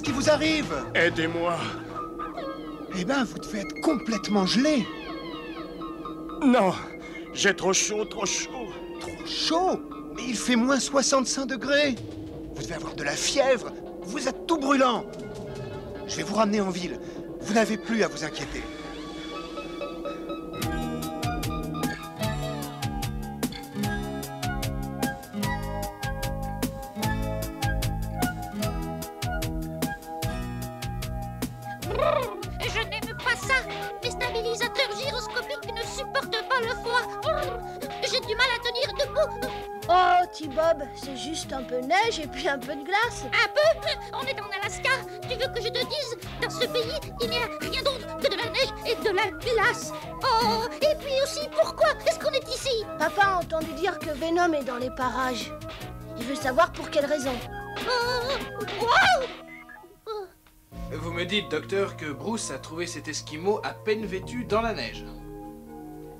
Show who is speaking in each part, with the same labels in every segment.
Speaker 1: qui vous arrive?
Speaker 2: Aidez-moi.
Speaker 1: Eh ben, vous devez être complètement gelé.
Speaker 2: Non, j'ai trop chaud, trop chaud.
Speaker 1: Trop chaud? Mais il fait moins 65 degrés. Vous devez avoir de la fièvre. Vous êtes tout brûlant. Je vais vous ramener en ville. Vous n'avez plus à vous inquiéter.
Speaker 3: Je n'aime pas ça. Les stabilisateurs gyroscopiques ne supportent pas le froid. J'ai du mal à tenir debout.
Speaker 4: Oh, T-Bob, c'est juste un peu de neige et puis un peu de glace.
Speaker 3: Un peu? On est en Alaska. Tu veux que je te dise? Dans ce pays, il n'y a rien d'autre que de la neige et de la glace. Oh, et puis aussi, pourquoi est-ce qu'on est ici?
Speaker 4: Papa a entendu dire que Venom est dans les parages. Il veut savoir pour quelle raison.
Speaker 3: Wow!
Speaker 5: Vous me dites, docteur, que Bruce a trouvé cet Esquimau à peine vêtu dans la neige.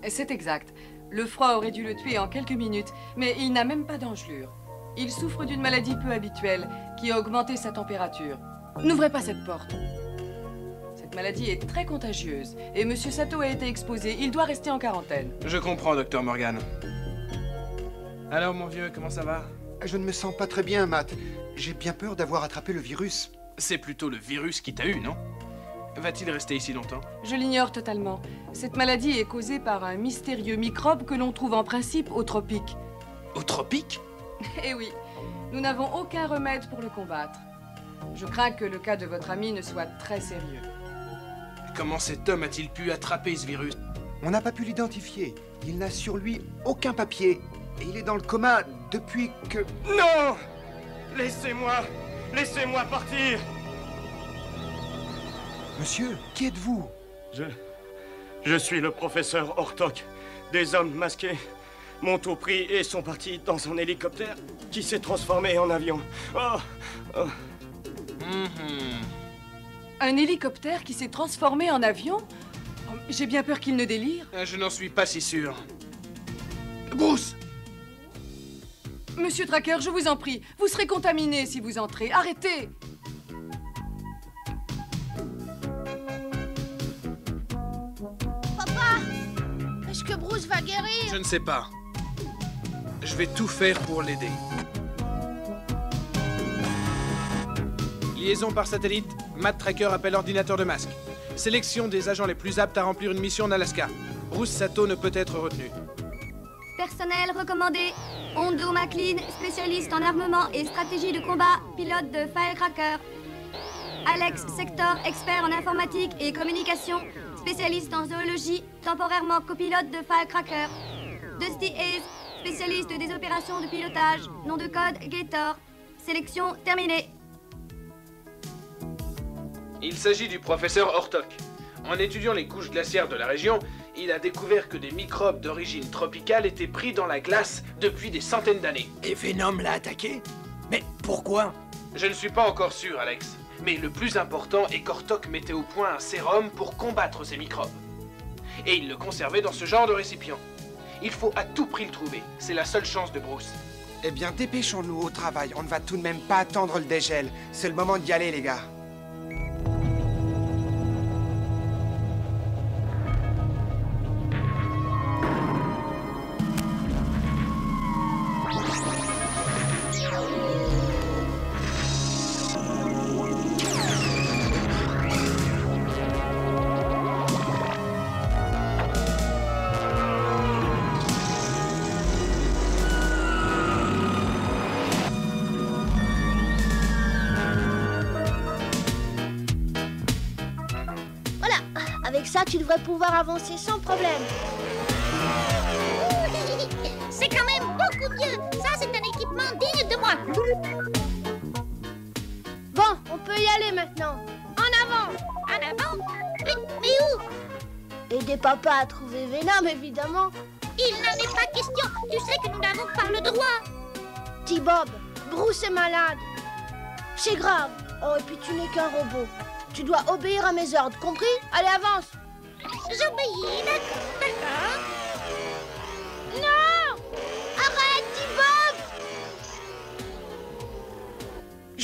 Speaker 6: C'est exact. Le froid aurait dû le tuer en quelques minutes, mais il n'a même pas d'engelure. Il souffre d'une maladie peu habituelle qui a augmenté sa température. N'ouvrez pas cette porte. Cette maladie est très contagieuse et Monsieur Sato a été exposé. Il doit rester en quarantaine.
Speaker 5: Je comprends, docteur Morgan. Alors, mon vieux, comment ça va?
Speaker 1: Je ne me sens pas très bien, Matt. J'ai bien peur d'avoir attrapé le virus.
Speaker 5: C'est plutôt le virus qui t'a eu, non? Va-t-il rester ici longtemps?
Speaker 6: Je l'ignore totalement. Cette maladie est causée par un mystérieux microbe que l'on trouve en principe aux tropiques.
Speaker 5: Aux tropiques?
Speaker 6: Eh oui, nous n'avons aucun remède pour le combattre. Je crains que le cas de votre ami ne soit très sérieux.
Speaker 5: Comment cet homme a-t-il pu attraper ce virus?
Speaker 1: On n'a pas pu l'identifier. Il n'a sur lui aucun papier. Et il est dans le coma depuis que...
Speaker 2: Non! Laissez-moi! Laissez-moi partir!
Speaker 1: Monsieur, qui êtes-vous?
Speaker 2: Je suis le professeur Hortok. Des hommes masqués m'ont tout pris et sont partis dans un hélicoptère qui s'est transformé en avion. Oh.
Speaker 6: Un hélicoptère qui s'est transformé en avion? Oh, j'ai bien peur qu'il ne délire.
Speaker 5: Je n'en suis pas si sûr. Bruce!
Speaker 6: Monsieur Tracker, je vous en prie, vous serez contaminé si vous entrez. Arrêtez!
Speaker 4: Papa, est-ce que Bruce va guérir?
Speaker 5: Je ne sais pas. Je vais tout faire pour l'aider. Liaison par satellite, Matt Tracker appelle ordinateur de masque. Sélection des agents les plus aptes à remplir une mission en Alaska. Bruce Sato ne peut être retenu.
Speaker 7: Personnel recommandé. Hondo McLean, spécialiste en armement et stratégie de combat, pilote de Firecracker. Alex Sector, expert en informatique et communication, spécialiste en zoologie, temporairement copilote de Firecracker. Dusty Hayes, spécialiste des opérations de pilotage, nom de code Gator. Sélection terminée.
Speaker 5: Il s'agit du professeur Hortok. En étudiant les couches glaciaires de la région, il a découvert que des microbes d'origine tropicale étaient pris dans la glace depuis des centaines d'années.
Speaker 8: Et Venom l'a attaqué? Mais pourquoi?
Speaker 5: Je ne suis pas encore sûr, Alex. Mais le plus important est qu'Hortok mettait au point un sérum pour combattre ces microbes. Et il le conservait dans ce genre de récipient. Il faut à tout prix le trouver. C'est la seule chance de Bruce.
Speaker 1: Eh bien, dépêchons-nous au travail. On ne va tout de même pas attendre le dégel. C'est le moment d'y aller, les gars.
Speaker 4: Avec ça, tu devrais pouvoir avancer sans problème.
Speaker 3: C'est quand même beaucoup mieux. Ça, c'est un équipement digne de moi.
Speaker 4: Bon, on peut y aller maintenant. En avant!
Speaker 3: En avant? Mais où?
Speaker 4: Aider papa à trouver Venom, évidemment.
Speaker 3: Il n'en est pas question. Tu sais que nous n'avons pas le droit.
Speaker 4: T-Bob, Bruce est malade. C'est grave. Oh, et puis tu n'es qu'un robot. Tu dois obéir à mes ordres, compris? Allez, avance!
Speaker 3: J'obéis, d'accord.
Speaker 4: Non! Arrête, T-Bob!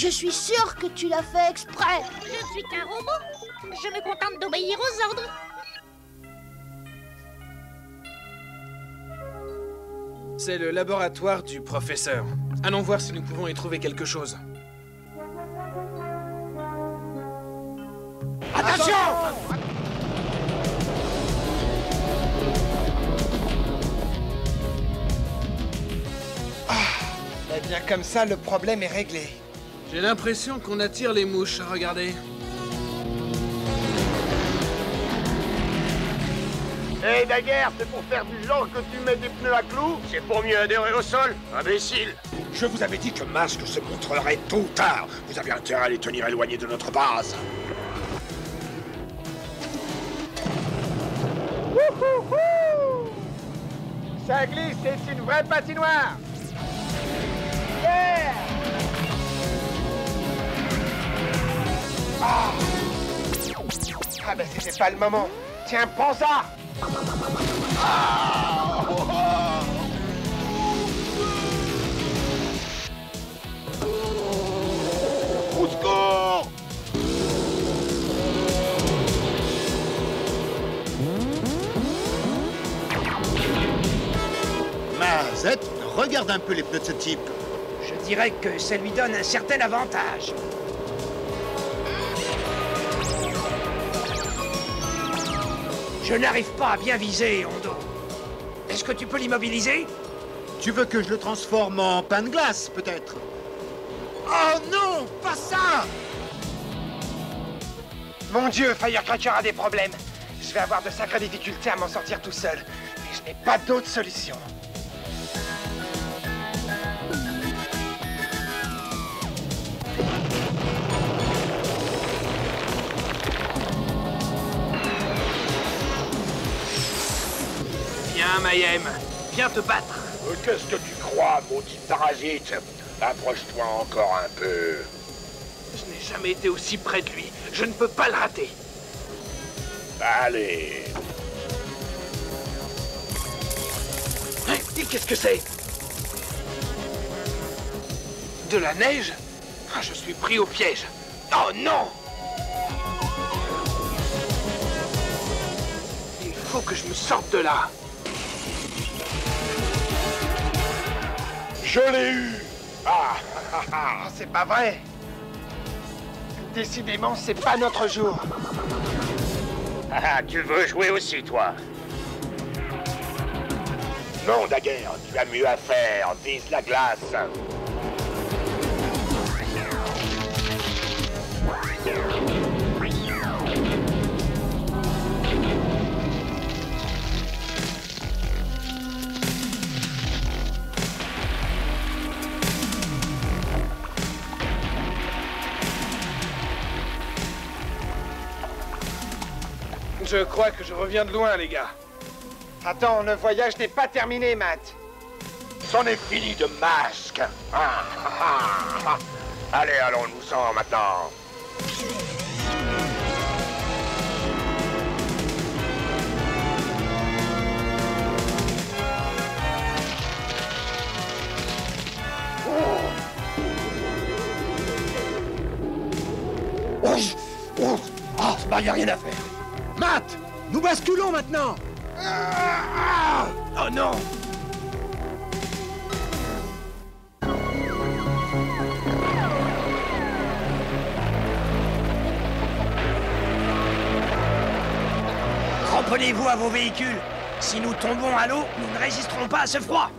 Speaker 4: Je suis sûre que tu l'as fait exprès.
Speaker 3: Je ne suis qu'un robot. Je me contente d'obéir aux ordres.
Speaker 5: C'est le laboratoire du professeur. Allons voir si nous pouvons y trouver quelque chose.
Speaker 1: Attention!
Speaker 8: Eh bien, comme ça, le problème est réglé.
Speaker 5: J'ai l'impression qu'on attire les mouches, regardez.
Speaker 2: Hé, Daguerre, c'est pour faire du genre que tu mets des pneus à clous? C'est pour mieux adhérer au sol, imbécile!
Speaker 9: Je vous avais dit que Masque se montrerait tôt ou tard. Vous avez intérêt à les tenir éloignés de notre base.
Speaker 2: Wouhouhou! Ça glisse, c'est une vraie patinoire! Yeah!
Speaker 8: Ah ben, c'était pas le moment. Tiens, prends ça!
Speaker 9: Au secours!
Speaker 1: Mazette, regarde un peu les pneus de ce type.
Speaker 8: Je dirais que ça lui donne un certain avantage. Je n'arrive pas à bien viser, Hondo. Est-ce que tu peux l'immobiliser?
Speaker 1: Tu veux que je le transforme en pain de glace, peut-être? Oh non, pas ça!
Speaker 8: Mon Dieu, Firecracker a des problèmes. Je vais avoir de sacrées difficultés à m'en sortir tout seul. Et je n'ai pas d'autre solution.
Speaker 5: Viens, Mayhem. Viens te battre.
Speaker 9: Qu'est-ce que tu crois, maudit parasite? Approche-toi encore un peu.
Speaker 5: Je n'ai jamais été aussi près de lui. Je ne peux pas le rater.
Speaker 9: Allez.
Speaker 5: Hein? Et qu'est-ce que c'est? De la neige? Ah, je suis pris au piège. Oh non! Il faut que je me sorte de là.
Speaker 9: Je l'ai eu. Ah,
Speaker 8: C'est pas vrai. Décidément, c'est pas notre jour.
Speaker 9: Ah, tu veux jouer aussi, toi? Non, Daguerre, tu as mieux à faire. Vise la glace.
Speaker 5: Je crois que je reviens de loin, les gars.
Speaker 8: Attends, le voyage n'est pas terminé, Matt.
Speaker 9: C'en est fini de Masque. Allez, allons-nous-en maintenant.
Speaker 8: Ah, bah, y a rien à faire.
Speaker 1: Matt, nous basculons maintenant!
Speaker 8: Oh non! Cramponnez-vous à vos véhicules. Si nous tombons à l'eau, nous ne résisterons pas à ce froid.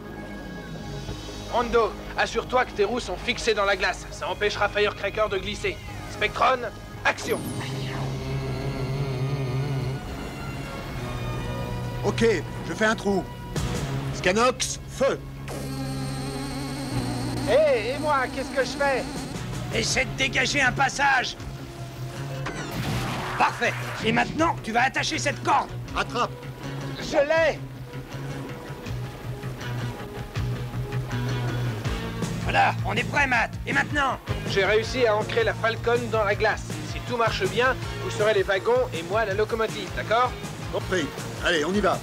Speaker 5: Hondo, assure-toi que tes roues sont fixées dans la glace. Ça empêchera Firecracker de glisser. Spectron, action!
Speaker 1: Ok, je fais un trou. Scanox, feu!
Speaker 8: Hé, et moi, qu'est-ce que je fais? Essaie de dégager un passage. Parfait. Et maintenant, tu vas attacher cette corde.
Speaker 1: Attrape!
Speaker 8: Je l'ai. Voilà, on est prêt, Matt. Et maintenant?
Speaker 5: J'ai réussi à ancrer la Falcon dans la glace. Si tout marche bien, vous serez les wagons et moi la locomotive, d'accord?
Speaker 1: Compris. Allez, on y va.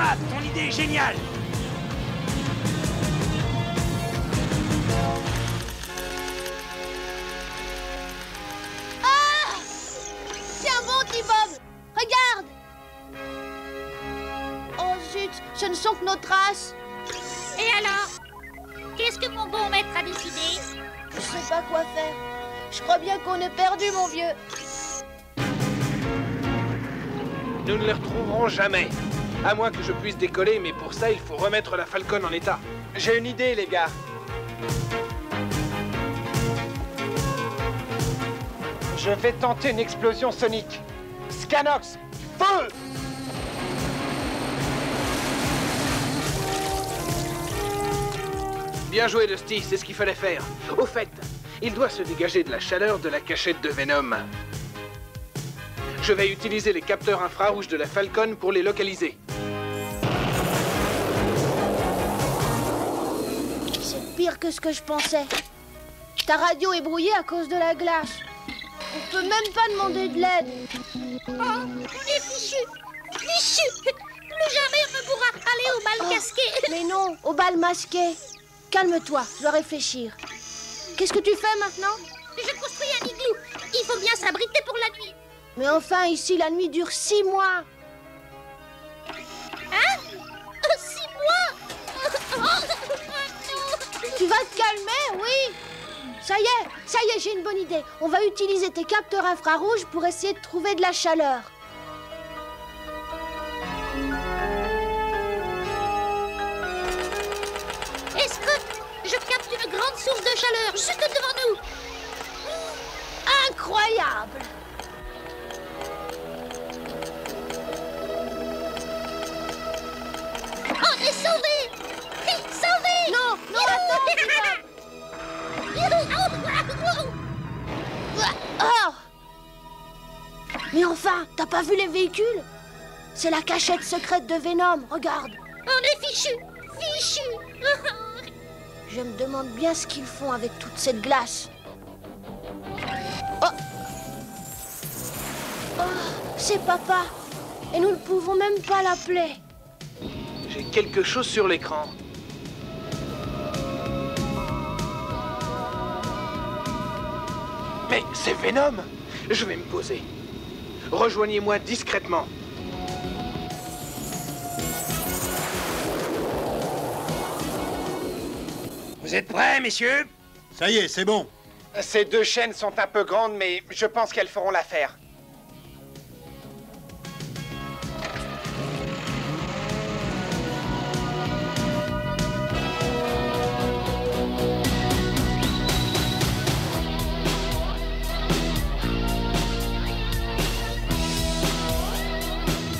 Speaker 8: Matt, ton idée est géniale.
Speaker 4: Ah! Tiens bon, T-Bob! Regarde! Oh zut, ce ne sont que nos traces.
Speaker 3: Et alors? Qu'est-ce que mon bon maître a décidé?
Speaker 4: Je sais pas quoi faire. Je crois bien qu'on est perdu, mon vieux.
Speaker 5: Nous ne les retrouverons jamais. À moins que je puisse décoller, mais pour ça, il faut remettre la Falcon en état.
Speaker 8: J'ai une idée, les gars. Je vais tenter une explosion sonique. Scanox, feu!
Speaker 5: Bien joué, Dusty, c'est ce qu'il fallait faire. Au fait, il doit se dégager de la chaleur de la cachette de Venom. Je vais utiliser les capteurs infrarouges de la Falcon pour les localiser.
Speaker 4: C'est pire que ce que je pensais. Ta radio est brouillée à cause de la glace. On peut même pas demander de l'aide.
Speaker 3: Oh, on est fichu! Fichu! Plus jamais on ne pourra aller au bal casqué.
Speaker 4: Mais non, au bal masqué. Calme-toi, je dois réfléchir. Qu'est-ce que tu fais maintenant?
Speaker 3: Je construis un igloo. Il faut bien s'abriter pour la nuit.
Speaker 4: Mais enfin, ici, la nuit dure 6 mois.
Speaker 3: Hein? 6 mois? Non.
Speaker 4: Tu vas te calmer, oui? Ça y est, j'ai une bonne idée. On va utiliser tes capteurs infrarouges pour essayer de trouver de la chaleur.
Speaker 3: Est-ce que je capte une grande source de chaleur juste devant nous?
Speaker 4: Incroyable!
Speaker 3: On est sauvés! Sauvés!
Speaker 4: Non, non, attends! Oh! Mais enfin, t'as pas vu les véhicules? C'est la cachette secrète de Venom, regarde!
Speaker 3: On est fichu! Fichu!
Speaker 4: Je me demande bien ce qu'ils font avec toute cette glace. Oh! Oh, c'est papa! Et nous ne pouvons même pas l'appeler.
Speaker 5: J'ai quelque chose sur l'écran. Mais c'est Venom! Je vais me poser. Rejoignez-moi discrètement.
Speaker 8: Vous êtes prêts, messieurs?
Speaker 1: Ça y est, c'est bon.
Speaker 8: Ces deux chaînes sont un peu grandes, mais je pense qu'elles feront l'affaire.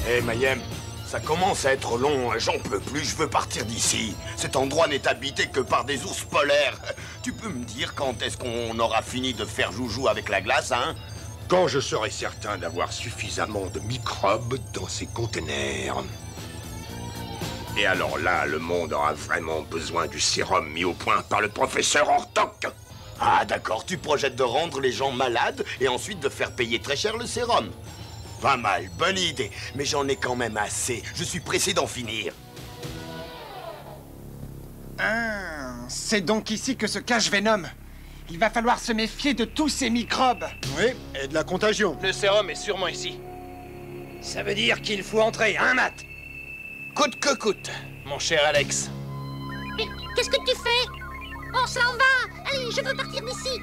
Speaker 9: Hé, Mayhem, ça commence à être long, j'en peux plus, je veux partir d'ici. Cet endroit n'est habité que par des ours polaires. Tu peux me dire quand est-ce qu'on aura fini de faire joujou avec la glace, hein? Quand je serai certain d'avoir suffisamment de microbes dans ces containers. Et alors là, le monde aura vraiment besoin du sérum mis au point par le professeur Hortok. Ah d'accord, tu projettes de rendre les gens malades et ensuite de faire payer très cher le sérum. Pas mal, bonne idée, mais j'en ai quand même assez. Je suis pressé d'en finir.
Speaker 8: Ah, c'est donc ici que se cache Venom. Il va falloir se méfier de tous ces microbes.
Speaker 1: Oui, et de la contagion.
Speaker 5: Le sérum est sûrement ici.
Speaker 8: Ça veut dire qu'il faut entrer, hein, Matt?
Speaker 5: Coûte que coûte, mon cher Alex.
Speaker 3: Mais qu'est-ce que tu fais? On s'en va! Allez, je veux partir d'ici!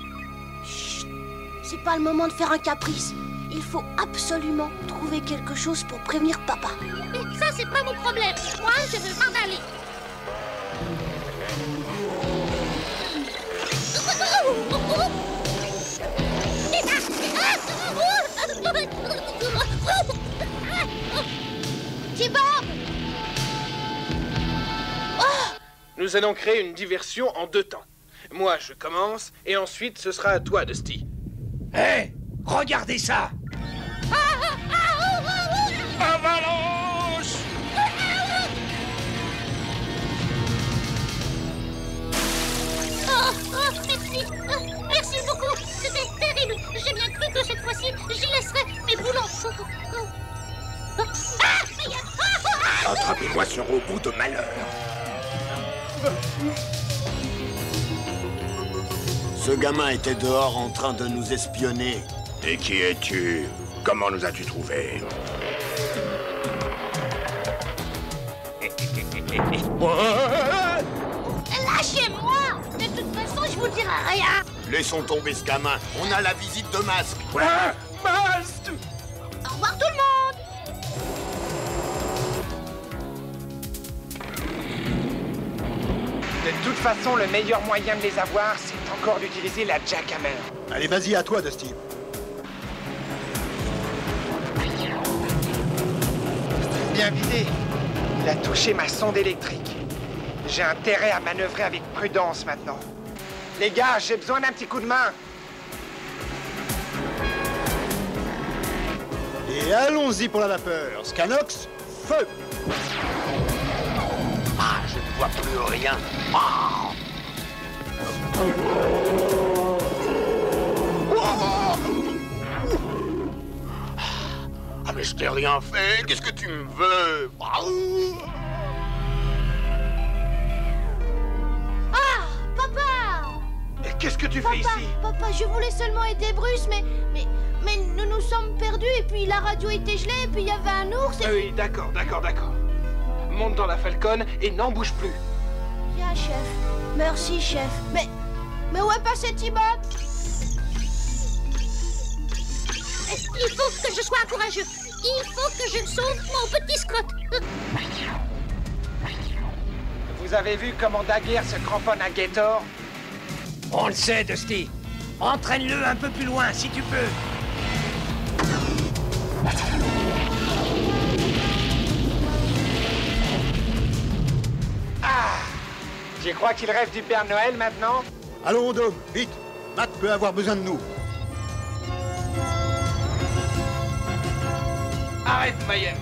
Speaker 4: Chut, c'est pas le moment de faire un caprice. Il faut absolument trouver quelque chose pour prévenir papa.
Speaker 3: Mais ça, c'est pas mon problème. Moi, je veux m'en aller.
Speaker 4: T-Bob!
Speaker 5: Nous allons créer une diversion en 2 temps. Moi, je commence, et ensuite, ce sera à toi, Dusty.
Speaker 8: Hé! Regardez ça!
Speaker 9: Avalanche!
Speaker 3: Merci. Merci beaucoup. C'était terrible. J'ai bien cru que cette fois-ci, j'y laisserais mes boulons.
Speaker 9: Attrape Rappelez-moi ce robot de malheur. Ce gamin était dehors en train de nous espionner.
Speaker 10: Et qui es-tu? Comment nous as-tu trouvés?
Speaker 3: Lâchez-moi! De toute façon, je vous dirai rien!
Speaker 9: Laissons tomber ce gamin. On a la visite de Masque.
Speaker 10: Ah, Masque!
Speaker 3: Au revoir tout le monde!
Speaker 8: De toute façon, le meilleur moyen de les avoir, c'est encore d'utiliser la jackhammer.
Speaker 1: Allez, vas-y, à toi, Dusty.
Speaker 8: Bien visé. Il a touché ma sonde électrique. J'ai intérêt à manœuvrer avec prudence maintenant. Les gars, j'ai besoin d'un petit coup de main.
Speaker 1: Et allons-y pour la vapeur. Scanox, feu!
Speaker 9: Ah, je ne vois plus rien. Ah. Ah, mais je t'ai rien fait. Qu'est-ce que tu me veux?
Speaker 4: Ah, papa!
Speaker 8: Qu'est-ce que tu fais ici?
Speaker 4: Papa, je voulais seulement aider Bruce, mais nous nous sommes perdus et puis la radio était gelée et puis il y avait un ours et...
Speaker 5: Ah oui, d'accord. Monte dans la Falcon et n'en bouge plus.
Speaker 4: Bien, chef. Merci, chef. Mais où est passé T-Bob?
Speaker 3: Il faut que je sois courageux. Il faut que je sauve mon petit Scott.
Speaker 8: Vous avez vu comment Daguerre se cramponne à Gator?
Speaker 11: On le sait, Dusty. Entraîne-le un peu plus loin, si tu peux.
Speaker 8: Ah! Tu crois qu'il rêve du Père Noël maintenant?
Speaker 1: Allons, Dom, vite. Matt peut avoir besoin de nous.
Speaker 5: Arrête, Mayhem.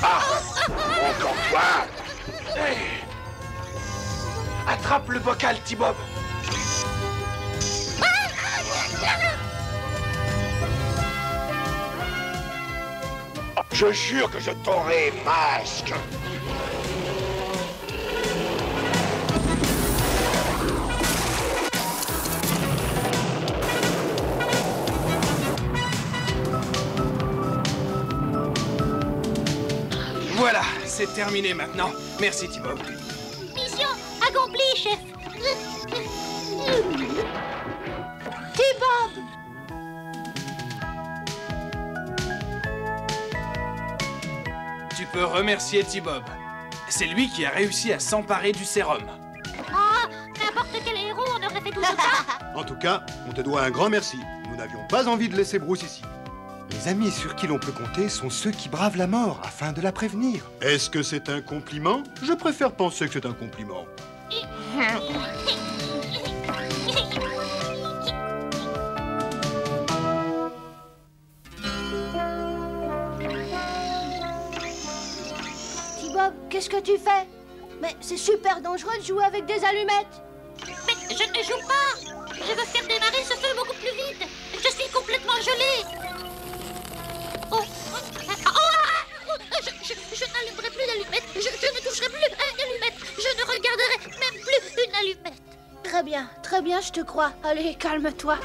Speaker 10: Ah! Encore toi!
Speaker 5: Hey. Attrape le bocal, T-Bob.
Speaker 10: Je jure que je t'aurai, Masque!
Speaker 5: Voilà, c'est terminé maintenant. Merci, T-Bob.
Speaker 3: Mission accomplie, chef.
Speaker 4: T-Bob!
Speaker 5: Tu peux remercier T-Bob. C'est lui qui a réussi à s'emparer du sérum.
Speaker 3: Oh, n'importe quel héros en aurait fait tout ça.
Speaker 1: En tout cas, on te doit un grand merci. Nous n'avions pas envie de laisser Bruce ici. Les amis sur qui l'on peut compter sont ceux qui bravent la mort afin de la prévenir. Est-ce que c'est un compliment? Je préfère penser que c'est un compliment.
Speaker 4: T-Bob, qu'est-ce que tu fais? Mais c'est super dangereux de jouer avec des allumettes.
Speaker 3: Mais je ne joue pas. Je veux faire démarrer ce feu beaucoup plus vite. Je suis complètement gelé. Je n'allumerai plus d'allumettes. Je ne toucherai plus à une allumette. Je ne regarderai même plus une allumette.
Speaker 4: Très bien, je te crois. Allez, calme-toi.